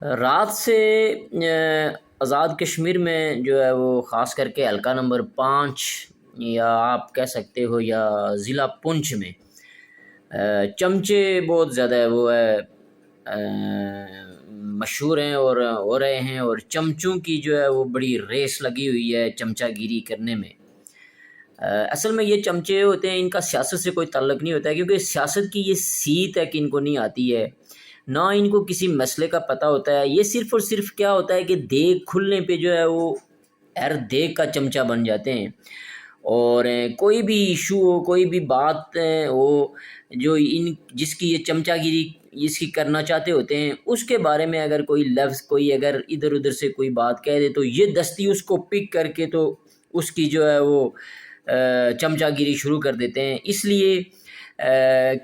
رات سے آزاد کشمیر میں جو ہے وہ خاص کر کے حلقہ نمبر 5 یا آپ کہہ سکتے ہو یا ضلع پونچھ میں چمچے بہت زیادہ وہ ہے مشہور ہیں اور ہو رہے ہیں، اور چمچوں کی جو ہے وہ بڑی ریس لگی ہوئی ہے چمچہ گیری کرنے میں۔ اصل میں یہ چمچے ہوتے ہیں، ان کا سیاست سے کوئی تعلق نہیں ہوتا ہے، کیونکہ سیاست کی یہ سیت ہے کہ ان کو نہیں آتی ہے، نہ ان کو کسی مسئلے کا پتہ ہوتا ہے۔ یہ صرف اور صرف کیا ہوتا ہے کہ دیگ کھلنے پہ جو ہے وہ ہر دیگ کا چمچہ بن جاتے ہیں، اور کوئی بھی ایشو ہو، کوئی بھی بات ہو جو جس کی یہ چمچہ گیری اس کی کرنا چاہتے ہوتے ہیں، اس کے بارے میں اگر کوئی لفظ کوئی اگر ادھر ادھر سے کوئی بات کہہ دے تو یہ دستی اس کو پک کر کے تو اس کی جو ہے وہ چمچہ گیری شروع کر دیتے ہیں۔ اس لیے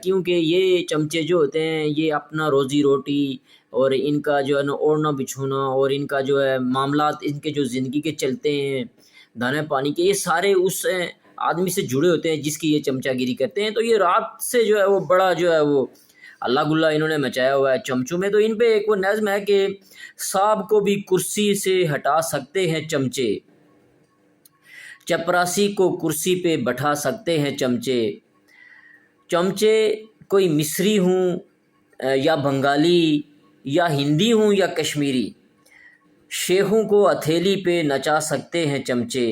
کیونکہ یہ چمچے جو ہوتے ہیں یہ اپنا روزی روٹی اور ان کا جو ہے نا اوڑھنا بچھونا اور ان کا جو ہے معاملات ان کے جو زندگی کے چلتے ہیں دانے پانی کے، یہ سارے اس آدمی سے جڑے ہوتے ہیں جس کی یہ چمچہ گیری کرتے ہیں۔ تو یہ رات سے جو ہے وہ بڑا جو ہے وہ اللہ گلہ انہوں نے مچایا ہوا ہے چمچوں میں۔ تو ان پہ ایک وہ نظم ہے کہ صاحب کو بھی کرسی سے ہٹا سکتے ہیں چمچے، چپراسی کو کرسی پہ بٹھا سکتے ہیں چمچے، چمچے کوئی مصری ہوں یا بنگالی یا ہندی ہوں یا کشمیری، شیخوں کو ہتھیلی پہ نچا سکتے ہیں چمچے،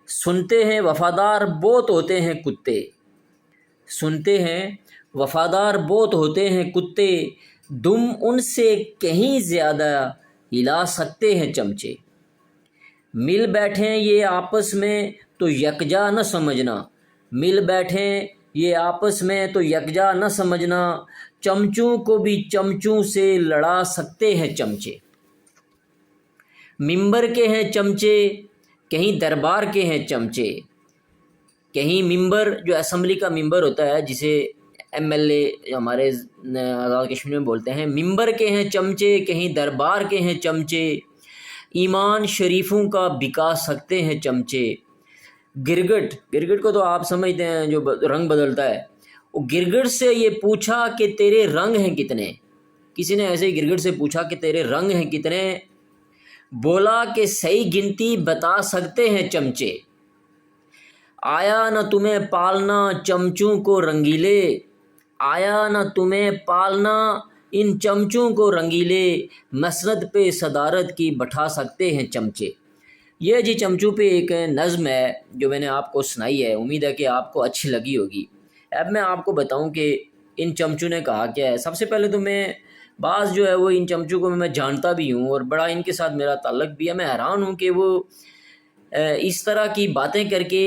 سنتے ہیں وفادار بہت ہوتے ہیں کتے، سنتے ہیں وفادار بہت ہوتے ہیں کتے، دم ان سے کہیں زیادہ ہلا سکتے ہیں چمچے، مل بیٹھیں یہ آپس میں تو یکجا نہ سمجھنا، مل بیٹھیں یہ آپس میں تو یکجا نہ سمجھنا، چمچوں کو بھی چمچوں سے لڑا سکتے ہیں چمچے، ممبر کے ہیں چمچے کہیں دربار کے ہیں چمچے، کہیں ممبر جو اسمبلی کا ممبر ہوتا ہے جسے ایم ایل اے ہمارے آزاد کشمیر میں بولتے ہیں، ممبر کے ہیں چمچے کہیں دربار کے ہیں چمچے، ایمان شریفوں کا بکا سکتے ہیں چمچے، گرگٹ گرگٹ کو تو آپ سمجھتے ہیں جو رنگ بدلتا ہے، وہ گرگٹ سے یہ پوچھا کہ تیرے رنگ ہیں کتنے، کسی نے ایسے ہی گرگٹ سے پوچھا کہ تیرے رنگ ہیں کتنے، بولا کہ صحیح گنتی بتا سکتے ہیں چمچے، آیا نہ تمہیں پالنا چمچوں کو رنگیلے، آیا نہ تمہیں پالنا ان چمچوں کو رنگیلے، مسند پہ صدارت کی بٹھا سکتے ہیں چمچے۔ یہ جی چمچوں پہ ایک نظم ہے جو میں نے آپ کو سنائی ہے، امید ہے کہ آپ کو اچھی لگی ہوگی۔ اب میں آپ کو بتاؤں کہ ان چمچوں نے کہا کیا ہے۔ سب سے پہلے تو میں بعض جو ہے وہ ان چمچوں کو میں جانتا بھی ہوں اور بڑا ان کے ساتھ میرا تعلق بھی ہے، میں حیران ہوں کہ وہ اس طرح کی باتیں کر کے،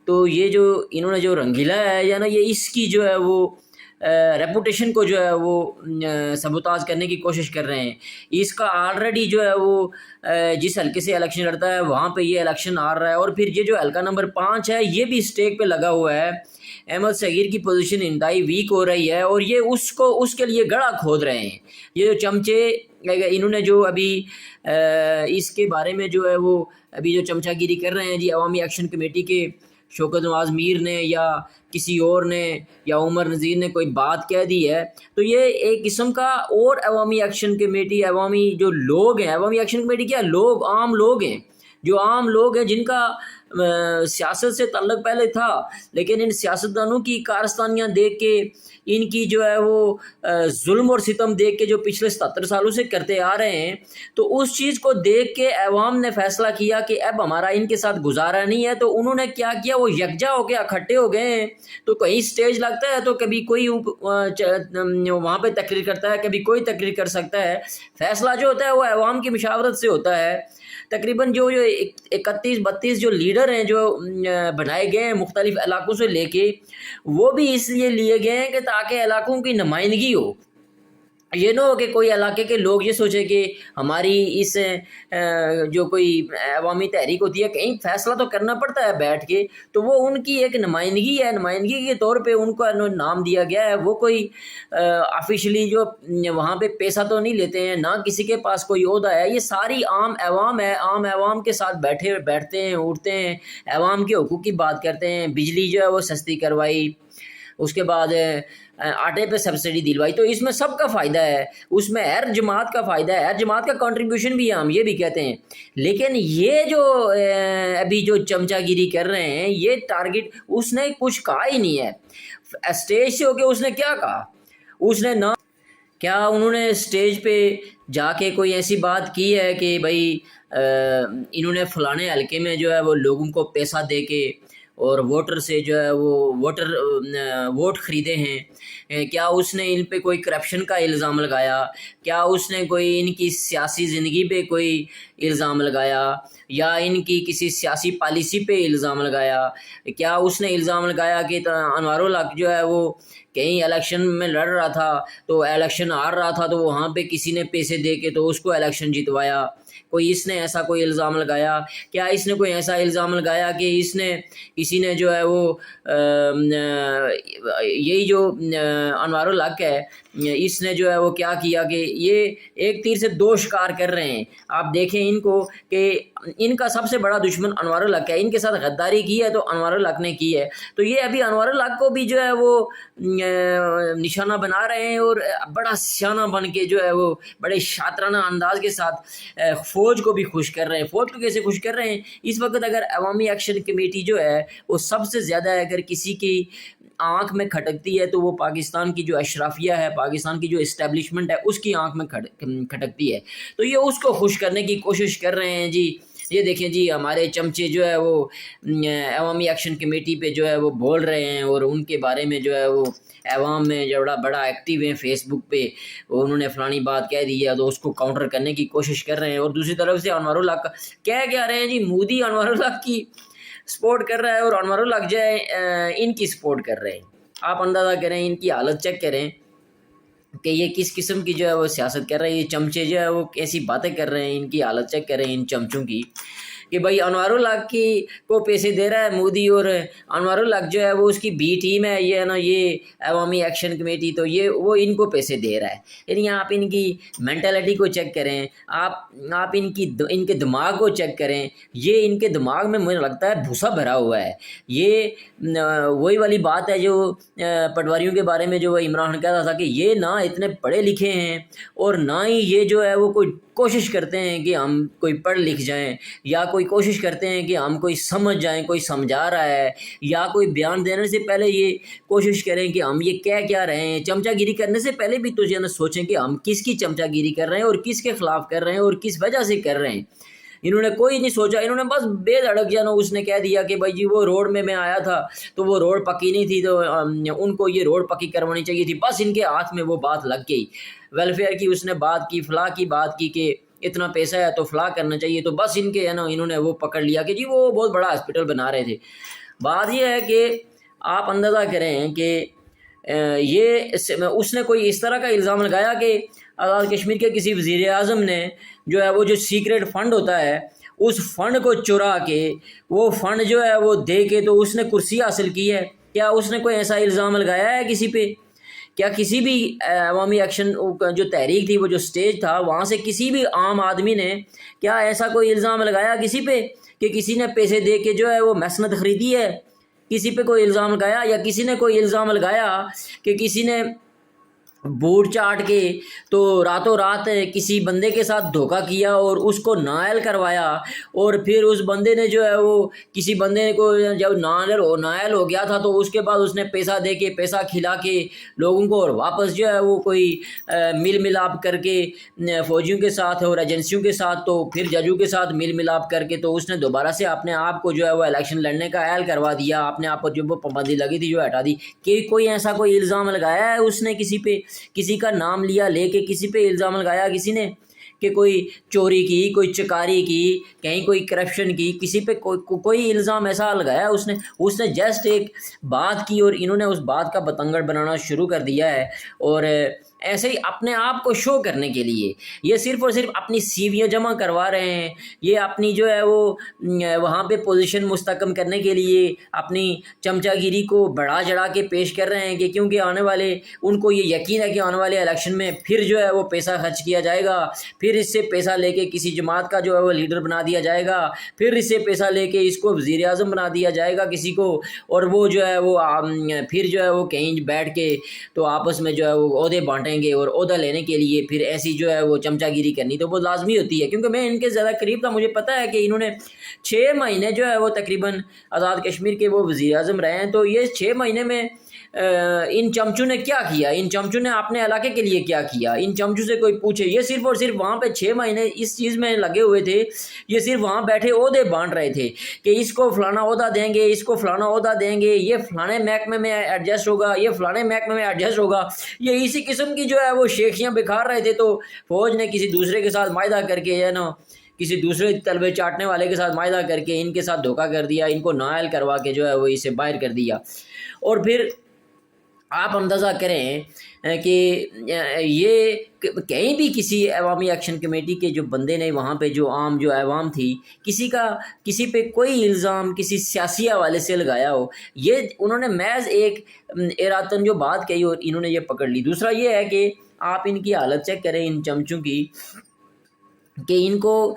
تو یہ جو انہوں نے جو رنگیلا ہے یا نا یہ اس کی جو ہے وہ ریپوٹیشن کو جو ہے وہ سبوتاج کرنے کی کوشش کر رہے ہیں۔ اس کا آلریڈی جو ہے وہ جس حلقے سے الیکشن لڑتا ہے وہاں پہ یہ الیکشن آ رہا ہے، اور پھر یہ جو حلقہ نمبر 5 ہے یہ بھی اسٹیک پہ لگا ہوا ہے۔ احمد صغیر کی پوزیشن انتہائی ویک ہو رہی ہے اور یہ اس کے لیے گڑھا کھود رہے ہیں۔ یہ جو چمچے انہوں نے جو ابھی اس کے بارے میں جو ہے وہ ابھی جو چمچہ گیری کر رہے ہیں جی، عوامی ایکشن کمیٹی کے شوکت نواز میر نے یا کسی اور نے یا عمر نذیر نے کوئی بات کہہ دی ہے، تو یہ ایک قسم کا اور عوامی ایکشن کمیٹی، عوامی جو لوگ ہیں، عوامی ایکشن کمیٹی کیا لوگ عام لوگ ہیں، جو عام لوگ ہیں جن کا سیاست سے تعلق پہلے تھا، لیکن ان سیاستدانوں کی کارستانیاں دیکھ کے، ان کی جو ہے وہ ظلم اور ستم دیکھ کے جو پچھلے 77 سالوں سے کرتے آ رہے ہیں، تو اس چیز کو دیکھ کے عوام نے فیصلہ کیا کہ اب ہمارا ان کے ساتھ گزارا نہیں ہے، تو انہوں نے کیا کیا، وہ یکجا ہو کے اکٹھے ہو گئے ہیں۔ تو کہیں اسٹیج لگتا ہے تو کبھی کوئی وہاں پہ تقریر کرتا ہے، کبھی کوئی تقریر کر سکتا ہے، فیصلہ جو ہوتا ہے وہ عوام کی مشاورت سے ہوتا ہے۔ تقریباً جو 31-32 جو لیڈر ہیں جو بنائے گئے ہیں مختلف علاقوں سے لے کے، وہ بھی اس لیے لیے گئے ہیں کہ تاکہ علاقوں کی نمائندگی ہو، یہ نہ ہو کہ کوئی علاقے کے لوگ یہ سوچے کہ ہماری اس جو کوئی عوامی تحریک ہوتی ہے کہیں فیصلہ تو کرنا پڑتا ہے بیٹھ کے، تو وہ ان کی ایک نمائندگی ہے، نمائندگی کے طور پہ ان کو نام دیا گیا ہے۔ وہ کوئی آفیشلی جو وہاں پہ پیسہ تو نہیں لیتے ہیں، نہ کسی کے پاس کوئی عہدہ ہے، یہ ساری عام عوام ہے، عام عوام کے ساتھ بیٹھتے ہیں، اٹھتے ہیں، عوام کے حقوق کی بات کرتے ہیں، بجلی جو ہے وہ سستی کروائی، اس کے بعد آٹے پہ سبسڈی دلوائی. تو اس میں سب کا فائدہ ہے, اس میں ہر جماعت کا فائدہ ہے, ہر جماعت کا کنٹریبیوشن بھی ہے, ہم یہ بھی کہتے ہیں. لیکن یہ جو ابھی جو چمچا گیری کر رہے ہیں, یہ ٹارگٹ اس نے کچھ کہا ہی نہیں ہے. اسٹیج سے ہو کے اس نے کیا کہا؟ اس نے نہ کیا انہوں نے اسٹیج پہ جا کے کوئی ایسی بات کی ہے کہ بھائی انہوں نے فلانے حلقے میں جو ہے وہ لوگوں کو پیسہ دے کے اور ووٹر سے جو ہے وہ ووٹ خریدے ہیں؟ کیا اس نے ان پہ کوئی کرپشن کا الزام لگایا؟ کیا اس نے کوئی ان کی سیاسی زندگی پہ کوئی الزام لگایا یا ان کی کسی سیاسی پالیسی پہ الزام لگایا؟ کیا اس نے الزام لگایا کہ انوار الحق جو ہے وہ کہیں الیکشن میں لڑ رہا تھا تو الیکشن ہار رہا تھا تو وہاں پہ کسی نے پیسے دے کے تو اس کو الیکشن جتوایا؟ کوئی اس نے ایسا کوئی الزام لگایا؟ کیا اس نے کوئی ایسا الزام لگایا کہ کسی نے جو ہے وہ یہی جو انوار الحق ہے اس نے جو ہے وہ کیا کیا کہ یہ ایک تیر سے دو شکار کر رہے ہیں؟ آپ دیکھیں ان کو کہ ان کا سب سے بڑا دشمن انوار الحق ہے, ان کے ساتھ غداری کی ہے تو انوار الحق نے کی ہے. تو یہ ابھی انوار الحق کو بھی جو ہے وہ نشانہ بنا رہے ہیں اور بڑا سیانہ بن کے جو ہے وہ بڑے شاطرانہ انداز کے ساتھ فوج کو بھی خوش کر رہے ہیں. فوج کو کیسے خوش کر رہے ہیں؟ اس وقت اگر عوامی ایکشن کمیٹی جو ہے وہ سب سے زیادہ اگر کسی کی آنکھ میں کھٹکتی ہے تو وہ پاکستان کی جو اشرافیہ ہے, پاکستان کی جو اسٹیبلشمنٹ ہے, اس کی آنکھ میں کھٹکتی ہے. تو یہ اس کو خوش کرنے کی کوشش کر رہے ہیں. جی یہ دیکھیں جی ہمارے چمچے جو ہے وہ عوامی ایکشن کمیٹی پہ جو ہے وہ بول رہے ہیں اور ان کے بارے میں جو ہے وہ عوام میں جو بڑا ایکٹیو ہیں فیس بک پہ, انہوں نے فلانی بات کہہ دی ہے تو اس کو کاؤنٹر کرنے کی کوشش کر رہے ہیں. اور دوسری طرف سے انوار الحق کہہ کیا رہے ہیں جی, مودی انوار الحق کی سپورٹ کر رہا ہے اور انوار الحق جو ہے ان کی سپورٹ کر رہے ہیں. آپ اندازہ کریں, ان کی حالت چیک کریں کہ یہ کس قسم کی جو ہے وہ سیاست کر رہے ہیں. یہ چمچے جو ہے وہ کیسی باتیں کر رہے ہیں, ان کی حالت چیک کریں ان چمچوں کی کہ بھائی انوار الحق کو پیسے دے رہا ہے مودی اور انوار الحق جو ہے وہ اس کی بی ٹیم ہے, یہ ہے نا یہ عوامی ایکشن کمیٹی, تو یہ وہ ان کو پیسے دے رہا ہے. یعنی آپ ان کی مینٹلٹی کو چیک کریں, آپ ان کے دماغ کو چیک کریں. یہ ان کے دماغ میں مجھے لگتا ہے بھوسا بھرا ہوا ہے. یہ وہی والی بات ہے جو پٹواریوں کے بارے میں جو عمران کہتا تھا کہ یہ نہ اتنے پڑھے لکھے ہیں اور نہ ہی یہ جو ہے وہ کوئی کوشش کرتے ہیں کہ ہم کوئی پڑھ لکھ جائیں یا کوئی کوشش کرتے ہیں کہ ہم کوئی سمجھ جائیں, کوئی سمجھا رہا ہے یا کوئی بیان دینے سے پہلے یہ کوشش کریں کہ ہم یہ کہہ کیا رہے ہیں. چمچا گیری کرنے سے پہلے بھی تو یہ سوچیں کہ ہم کس کی چمچا گیری کر رہے ہیں اور کس کے خلاف کر رہے ہیں اور کس وجہ سے کر رہے ہیں. انہوں نے کوئی نہیں سوچا, انہوں نے بس بے دھڑک اس نے کہہ دیا کہ بھائی جی وہ روڈ میں آیا تھا تو وہ روڈ پکی نہیں تھی تو ان کو یہ روڈ پکی کروانی چاہیے تھی. بس ان کے ہاتھ میں وہ بات لگ گئی, ویلفیئر کی اس نے بات کی, فلاح کی بات کی کہ اتنا پیسہ ہے تو فلاح کرنا چاہیے, تو بس ان کے ہے نا انہوں نے وہ پکڑ لیا کہ جی وہ بہت بڑا ہاسپٹل بنا رہے تھے. بات یہ ہے کہ آپ اندازہ کریں کہ اس نے کوئی اس طرح کا الزام لگایا کہ آزاد کشمیر کے کسی وزیر اعظم نے جو ہے وہ جو سیکریٹ فنڈ ہوتا ہے اس فنڈ کو چرا کے وہ فنڈ جو ہے وہ دے کے تو اس نے کرسی حاصل کی ہے. کیا اس نے کوئی ایسا الزام لگایا ہے کسی پہ؟ کیا کسی بھی عوامی ایکشن جو تحریک تھی, وہ جو سٹیج تھا, وہاں سے کسی بھی عام آدمی نے کیا ایسا کوئی الزام لگایا کسی پہ کہ کسی نے پیسے دے کے جو ہے وہ مسند خریدی ہے؟ کسی پہ کوئی الزام لگایا؟ یا کسی نے کوئی الزام لگایا کہ کسی نے بوٹ چاٹ کے تو راتوں رات کسی بندے کے ساتھ دھوکہ کیا اور اس کو نائل کروایا اور پھر اس بندے نے جو ہے وہ کسی بندے کو جب نائل ہو گیا تھا تو اس کے بعد اس نے پیسہ دے کے پیسہ کھلا کے لوگوں کو اور واپس جو ہے وہ کوئی مل ملاپ کر کے فوجیوں کے ساتھ اور ایجنسیوں کے ساتھ تو پھر ججوں کے ساتھ مل ملاپ کر کے تو اس نے دوبارہ سے اپنے آپ کو جو ہے وہ الیکشن لڑنے کا اہل کروا دیا, اپنے آپ پر جو وہ پابندی لگی تھی جو ہٹا دی. کہ کوئی ایسا کوئی الزام لگایا ہے اس نے کسی پہ, کسی کا نام لیا لے کے کسی پہ الزام لگایا کسی نے کہ کوئی چوری کی, کوئی چکاری کی, کہیں کوئی کرپشن کی, کسی پہ کوئی الزام ایسا لگایا اس نے جسٹ ایک بات کی اور انہوں نے اس بات کا بتنگڑ بنانا شروع کر دیا ہے. اور ایسے ہی اپنے آپ کو شو کرنے کے لیے، یہ صرف اور صرف اپنی سیویاں جمع کروا رہے ہیں، یہ اپنی جو ہے وہ وہاں پہ پوزیشن مستحکم کرنے کے لیے اپنی چمچا گیری کو بڑھا چڑھا کے پیش کر رہے ہیں کہ کیونکہ آنے والے ان کو یہ یقین ہے کہ آنے والے الیکشن میں پھر جو ہے وہ پیسہ خرچ کیا جائے گا، پھر اس سے پیسہ لے کے کسی جماعت کا جو ہے وہ لیڈر بنا دیا جائے گا، پھر اس سے پیسہ لے کے اس کو وزیر اعظم بنا دیا جائے گا کسی کو، اور وہ جو ہے وہ پھر جو ہے وہ کہیں بیٹھ کے تو آپس میں جو ہے وہ عہدے بانٹیں گے، اور عہدہ لینے کے لیے پھر ایسی جو ہے وہ چمچا گیری کرنی تو وہ لازمی ہوتی ہے، کیونکہ میں ان کے زیادہ قریب تھا، مجھے پتہ ہے کہ انہوں نے 6 مہینے جو ہے وہ تقریباً آزاد کشمیر کے وہ وزیر اعظم رہے ہیں، تو یہ 6 مہینے میں ان چمچوں نے کیا کیا، ان چمچوں نے اپنے علاقے کے لیے کیا کیا، ان چمچوں سے کوئی پوچھے، یہ صرف اور صرف وہاں پہ 6 مہینے اس چیز میں لگے ہوئے تھے، یہ صرف وہاں بیٹھے عہدے بانٹ رہے تھے کہ اس کو فلانا عہدہ دیں گے، اس کو فلانا عہدہ دیں گے، یہ فلانے محکمے میں ایڈجسٹ ہوگا، یہ فلانے محکمے میں ایڈجسٹ ہوگا، یہ اسی قسم کی جو ہے وہ شیخیاں بکھار رہے تھے، تو فوج نے کسی دوسرے کے ساتھ معاہدہ کر کے ہے نا، کسی دوسرے طلبے چاٹنے والے کے ساتھ معاہدہ کر کے ان کے ساتھ دھوکہ کر دیا، ان کو نااہل کروا کے جو ہے وہ اسے باہر کر دیا، اور پھر آپ اندازہ کریں کہ یہ کہیں بھی کسی عوامی ایکشن کمیٹی کے جو بندے نے وہاں پہ جو عام جو عوام تھی کسی پہ کوئی الزام کسی سیاسی حوالے سے لگایا ہو، یہ انہوں نے محض ایک ارادتاً جو بات کہی اور انہوں نے یہ پکڑ لی۔ دوسرا یہ ہے کہ آپ ان کی حالت چیک کریں ان چمچوں کی، کہ ان کو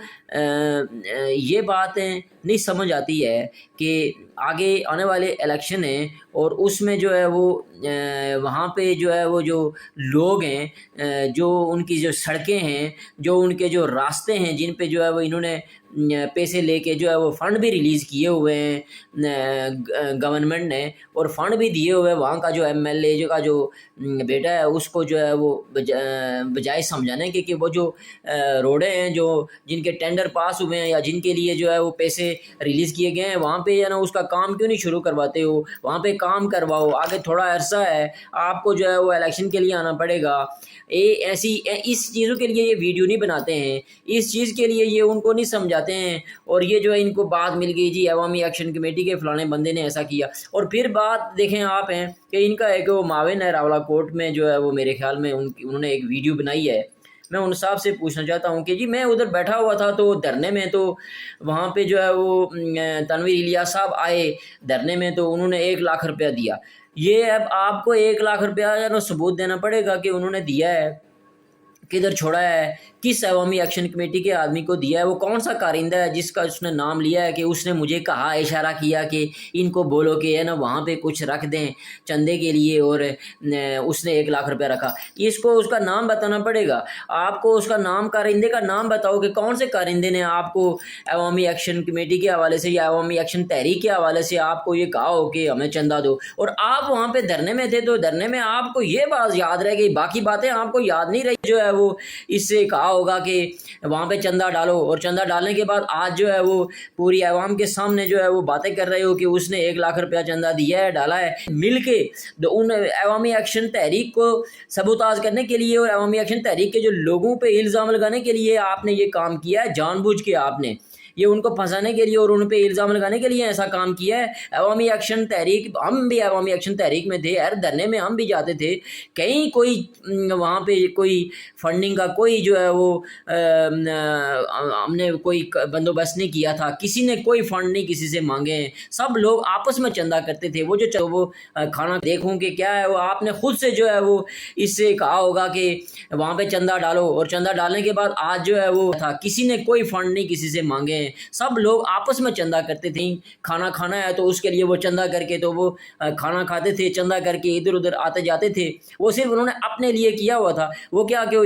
یہ بات نہیں سمجھ آتی ہے کہ آگے آنے والے الیکشن ہیں، اور اس میں جو ہے وہ وہاں پہ جو ہے وہ جو لوگ ہیں، جو ان کی جو سڑکیں ہیں، جو ان کے جو راستے ہیں جن پہ جو ہے وہ انہوں نے پیسے لے کے جو ہے وہ فنڈ بھی ریلیز کیے ہوئے ہیں گورنمنٹ نے، اور فنڈ بھی دیے ہوئے، وہاں کا جو ایم ایل اے کا جو بیٹا ہے اس کو جو ہے وہ بجائے سمجھانے کے کہ وہ جو روڈیں ہیں جو جن کے ٹینڈر پاس ہوئے ہیں یا جن کے لیے جو ہے وہ پیسے ریلیز کیے گئے ہیں، وہاں پہ ہے نا اس کا کام کیوں نہیں شروع کرواتے ہو، وہاں پہ کام کرواؤ، آگے تھوڑا عرصہ ہے، آپ کو جو ہے وہ الیکشن کے لیے آنا پڑے گا۔ اس چیزوں کے لیے یہ ویڈیو نہیں بناتے ہیں، اس چیز کے لیے یہ ان کو نہیں سمجھاتے ہیں، اور یہ جو ہے ان کو بات مل گئی جی عوامی ایکشن کمیٹی کے فلانے بندے نے ایسا کیا، اور پھر بات دیکھیں آپ ہیں کہ ان کا ایک وہ معاون ہے راولہ کوٹ میں جو ہے وہ میرے خیال میں انہوں نے ایک ویڈیو بنائی ہے۔ میں ان صاحب سے پوچھنا چاہتا ہوں کہ جی میں ادھر بیٹھا ہوا تھا تو دھرنے میں، تو وہاں پہ جو ہے وہ تنویر الیاس صاحب آئے دھرنے میں، تو انہوں نے 1 لاکھ روپیہ دیا، یہ اب آپ کو 1 لاکھ روپیہ ثبوت دینا پڑے گا کہ انہوں نے دیا ہے، کدھر چھوڑا ہے، کس عوامی ایکشن کمیٹی کے آدمی کو دیا ہے، وہ کون سا کارندہ ہے جس کا اس نے نام لیا ہے کہ اس نے مجھے کہا، اشارہ کیا کہ ان کو بولو کہ ہے نا وہاں پہ کچھ رکھ دیں چندے کے لیے، اور اس نے 1 لاکھ روپیہ رکھا، اس کو اس کا نام بتانا پڑے گا، آپ کو اس کا نام، کارندے کا نام بتاؤ کہ کون سے کارندے نے آپ کو عوامی ایکشن کمیٹی کے حوالے سے یا عوامی ایکشن تحریک کے حوالے سے آپ کو یہ کہا ہو کہ ہمیں چندہ دو، اور آپ وہاں پہ دھرنے میں تھے، تو دھرنے میں آپ کو یہ بات یاد رہ گئی، باقی باتیں آپ کو یاد نہیں رہی، جو ہے وہ اس سے کہا ہوگا کہ وہاں پہ چندہ ڈالو، اور چندہ ڈالنے کے بعد آج جو ہے وہ پوری عوام کے سامنے جو ہے وہ باتیں کر رہے ہو کہ اس نے 1 لاکھ روپیہ چندہ دیا ہے، ڈالا ہے، مل کے ان عوامی ایکشن تحریک کو سبوتاژ کرنے کے لیے اور عوامی ایکشن تحریک کے جو لوگوں پہ الزام لگانے کے لیے آپ نے یہ کام کیا ہے، جان بوجھ کے آپ نے یہ ان کو پھنسانے کے لیے اور ان پہ الزام لگانے کے لیے ایسا کام کیا ہے۔ عوامی ایکشن تحریک، ہم بھی عوامی ایکشن تحریک میں تھے، ہر دھرنے میں ہم بھی جاتے تھے، کہیں کوئی وہاں پہ کوئی فنڈنگ کا کوئی جو ہے وہ ہم نے کوئی بندوبست نہیں کیا تھا، کسی نے کوئی فنڈ نہیں کسی سے مانگے ہیں، سب لوگ آپس میں چندہ کرتے تھے، وہ جو وہ کھانا دیکھوں کہ کیا ہے وہ آپ نے خود سے جو ہے وہ اس سے کہا ہوگا کہ وہاں پہ چندہ ڈالو، اور چندہ ڈالنے کے بعد آج جو ہے وہ تھا کسی نے کوئی فنڈ نہیں کسی سے مانگے ہیں، سب لوگ آپس میں چندہ کرتے تھے، کھانا کھانا ہے تو اس کے لیے وہ چندہ کر کے تو وہ کھانا کھاتے تھے، چندہ کر کے ادھر ادھر آتے جاتے تھے، وہ صرف انہوں نے اپنے لیے کیا ہوا تھا، وہ کیا کہ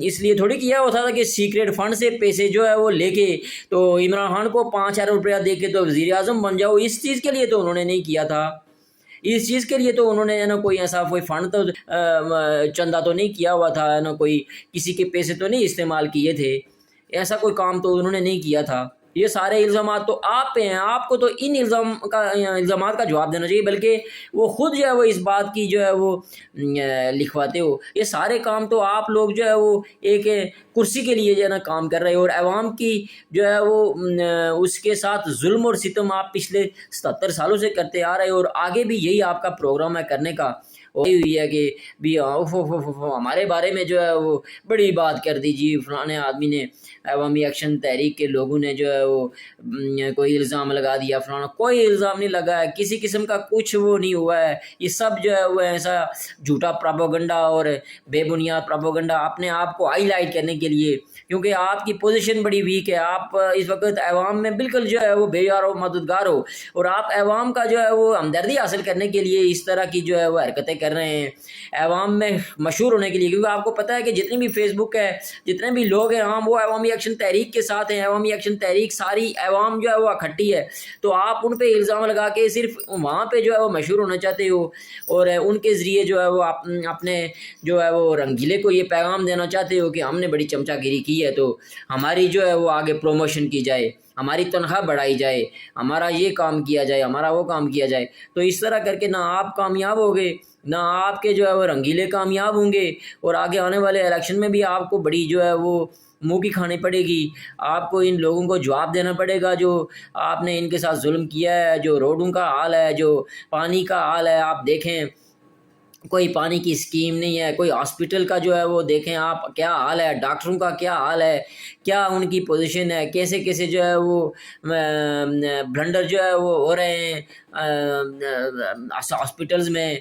اس لیے تھوڑی کیا ہوا تھا کہ سیکریٹ فنڈ سے پیسے جو ہے وہ لے کے تو عمران خان کو 5 ارب روپیہ دے کے تو وزیر اعظم بن جاؤ، اس چیز کے لیے تو انہوں نے نہیں کیا تھا، اس چیز کے لیے تو انہوں نے نا کوئی ایسا کوئی فنڈ تو چندہ تو نہیں کیا ہوا تھا، نا کوئی کسی کے پیسے تو نہیں استعمال کیے تھے، ایسا کوئی کام تو انہوں نے نہیں کیا تھا۔ یہ سارے الزامات تو آپ پہ ہیں، آپ کو تو ان الزامات کا جواب دینا چاہیے، بلکہ وہ خود جو ہے وہ اس بات کی جو ہے وہ لکھواتے ہو، یہ سارے کام تو آپ لوگ جو ہے وہ ایک کرسی کے لیے جو ہے نا کام کر رہے ہو، اور عوام کی جو ہے وہ اس کے ساتھ ظلم اور ستم آپ پچھلے 77 سالوں سے کرتے آ رہے ہو، اور آگے بھی یہی آپ کا پروگرام ہے کرنے کا، ہوئی ہے کہ بھی ہمارے بارے میں جو ہے وہ بڑی بات کر دی جی، فلانے آدمی نے، عوامی ایکشن تحریک کے لوگوں نے جو ہے وہ کوئی الزام لگا دیا فلانا. کوئی الزام نہیں لگا ہے، کسی قسم کا کچھ وہ نہیں ہوا ہے. یہ سب جو ہے وہ ایسا جھوٹا پروپیگنڈا اور بے بنیاد پروپیگنڈا اپنے آپ کو ہائی لائٹ کرنے کے لیے، کیونکہ آپ کی پوزیشن بڑی ویک ہے. آپ اس وقت عوام میں بالکل جو ہے وہ بے یار و مددگار ہو، اور آپ عوام کا جو ہے وہ ہمدردی حاصل کرنے کے لیے اس طرح کی جو ہے وہ حرکتیں کر رہے ہیں، عوام میں مشہور ہونے کے لیے. کیونکہ آپ کو پتہ ہے کہ جتنے بھی فیس بک ہے، جتنے بھی لوگ ہیں عام، وہ عوامی ایکشن تحریک کے ساتھ ہیں. عوامی ایکشن تحریک ساری عوام جو ہے وہ اکٹھی ہے. تو آپ ان پہ الزام لگا کے صرف وہاں پہ جو ہے وہ مشہور ہونا چاہتے ہو، اور ان کے ذریعے جو ہے وہ اپنے جو ہے وہ رنگیلے کو یہ پیغام دینا چاہتے ہو کہ ہم نے بڑی چمچا گیری کی ہے، تو ہماری جو ہے وہ آگے پروموشن کی جائے، ہماری تنخواہ بڑھائی جائے، ہمارا یہ کام کیا جائے، ہمارا وہ کام کیا جائے. تو اس طرح کر کے نہ آپ کامیاب ہوگے، نہ آپ کے جو ہے وہ رنگیلے کامیاب ہوں گے، اور آگے آنے والے الیکشن میں بھی آپ کو بڑی جو ہے وہ منہ کی کھانی پڑے گی. آپ کو ان لوگوں کو جواب دینا پڑے گا جو آپ نے ان کے ساتھ ظلم کیا ہے. جو روڈوں کا حال ہے، جو پانی کا حال ہے، آپ دیکھیں کوئی پانی کی اسکیم نہیں ہے، کوئی ہاسپٹل کا جو ہے وہ دیکھیں آپ کیا حال ہے، ڈاکٹروں کا کیا حال ہے، کیا ان کی پوزیشن ہے، کیسے کیسے جو ہے وہ بلنڈر جو ہے وہ ہو رہے ہیں ہاسپٹلز میں.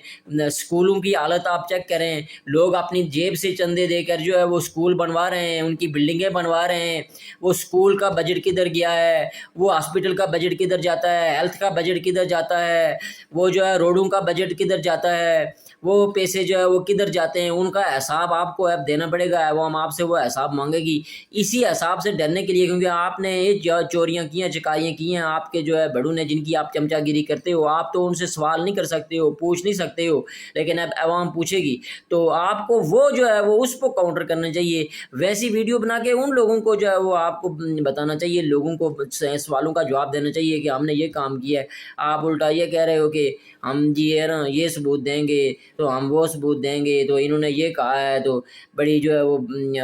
اسکولوں کی حالت آپ چیک کریں، لوگ اپنی جیب سے چندے دے کر جو ہے وہ اسکول بنوا رہے ہیں، ان کی بلڈنگیں بنوا رہے ہیں. وہ اسکول کا بجٹ کدھر گیا ہے، وہ ہاسپٹل کا بجٹ کدھر جاتا ہے، ہیلتھ کا بجٹ کدھر جاتا ہے، وہ جو ہے روڈوں کا بجٹ کدھر جاتا ہے، وہ پیسے جو ہے وہ کدھر جاتے ہیں، ان کا حساب آپ کو اب دینا پڑے گا. عوام آپ سے وہ حساب مانگے گی. اسی حساب سے ڈرنے کے لیے، کیونکہ آپ نے یہ چوریاں کی ہیں، چکاریاں کی ہیں آپ کے جو ہے بڑوں نے، جن کی آپ چمچا گیری کرتے ہو، آپ تو ان سے سوال نہیں کر سکتے ہو، پوچھ نہیں سکتے ہو، لیکن اب عوام پوچھے گی تو آپ کو وہ جو ہے وہ اس کو کاؤنٹر کرنا چاہیے. ویسی ویڈیو بنا کے ان لوگوں کو جو ہے وہ آپ کو بتانا چاہیے، لوگوں کو سوالوں کا جواب دینا چاہیے کہ ہم نے یہ کام کیا ہے. آپ الٹا یہ کہہ رہے ہو کہ ہم جی ہے نا یہ ثبوت دیں گے، تو ہم وہ ثبوت دیں گے، تو انہوں نے یہ کہا ہے، تو بڑی جو ہے وہ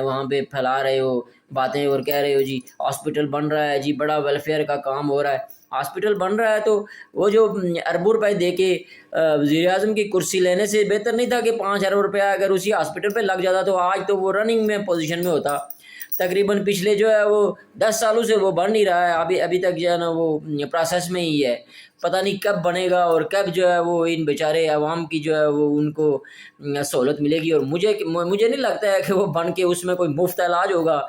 وہاں پہ پھیلا رہے ہو باتیں، اور کہہ رہے ہو جی ہاسپٹل بن رہا ہے، جی بڑا ویلفیئر کا کام ہو رہا ہے. ہاسپٹل بن رہا ہے تو وہ جو اربوں روپے دے کے وزیر اعظم کی کرسی لینے سے بہتر نہیں تھا کہ 5 ارب روپیہ اگر اسی ہاسپٹل پہ لگ جاتا تو آج تو وہ رننگ میں پوزیشن میں ہوتا. تقریباً پچھلے جو ہے وہ 10 سالوں سے وہ بن نہیں رہا ہے، ابھی تک جو ہے نا وہ پروسیس میں ہی ہے. پتہ نہیں کب بنے گا اور کب جو ہے وہ ان بیچارے عوام کی جو ہے وہ ان کو سہولت ملے گی. اور مجھے نہیں لگتا ہے کہ وہ بن کے اس میں کوئی مفت علاج ہوگا.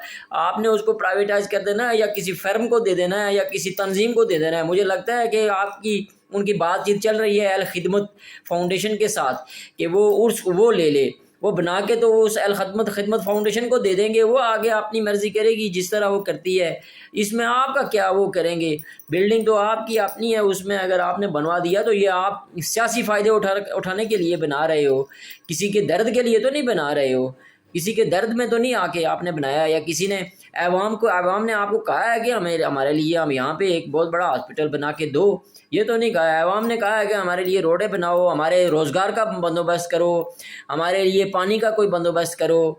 آپ نے اس کو پرائیویٹائز کر دینا ہے، یا کسی فرم کو دے دینا ہے، یا کسی تنظیم کو دے دینا ہے. مجھے لگتا ہے کہ آپ کی ان کی بات چیت چل رہی ہے الخدمت فاؤنڈیشن کے ساتھ کہ وہ لے لے، وہ بنا کے تو اس خدمت فاؤنڈیشن کو دے دیں گے، وہ آگے اپنی مرضی کرے گی جس طرح وہ کرتی ہے. اس میں آپ کا کیا وہ کریں گے؟ بلڈنگ تو آپ کی اپنی ہے، اس میں اگر آپ نے بنوا دیا تو یہ آپ سیاسی فائدے اٹھانے کے لیے بنا رہے ہو، کسی کے درد کے لیے تو نہیں بنا رہے ہو. کسی کے درد میں تو نہیں آ کے آپ نے بنایا، یا کسی نے عوام نے آپ کو کہا ہے کہ ہمارے لیے ہم یہاں پہ ایک بہت بڑا ہاسپٹل بنا کے دو. یہ تو نہیں کہا ہے. عوام نے کہا ہے کہ ہمارے لیے روڈیں بناؤ، ہمارے روزگار کا بندوبست کرو، ہمارے لیے پانی کا کوئی بندوبست کرو،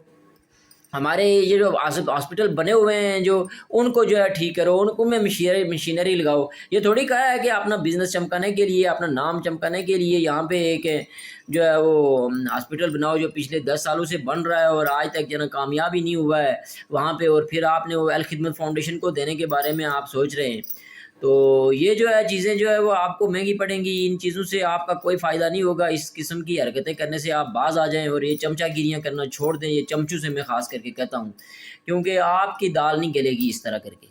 ہمارے یہ جو ہاسپٹل بنے ہوئے ہیں جو ان کو جو ہے ٹھیک کرو، ان کو میں مشینری لگاؤ. یہ تھوڑی کہا ہے کہ اپنا بزنس چمکانے کے لیے، اپنا نام چمکانے کے لیے یہاں پہ ایک جو ہے وہ ہاسپٹل بناؤ جو پچھلے 10 سالوں سے بن رہا ہے اور آج تک جو ہے کامیاب ہی نہیں ہوا ہے وہاں پہ، اور پھر آپ نے وہ الخدمت فاؤنڈیشن کو دینے کے بارے میں آپ سوچ رہے ہیں. تو یہ جو ہے چیزیں جو ہے وہ آپ کو مہنگی پڑیں گی. ان چیزوں سے آپ کا کوئی فائدہ نہیں ہوگا. اس قسم کی حرکتیں کرنے سے آپ باز آ جائیں اور یہ چمچا گیریاں کرنا چھوڑ دیں. یہ چمچوں سے میں خاص کر کے کہتا ہوں، کیونکہ آپ کی دال نہیں گلے گی اس طرح کر کے.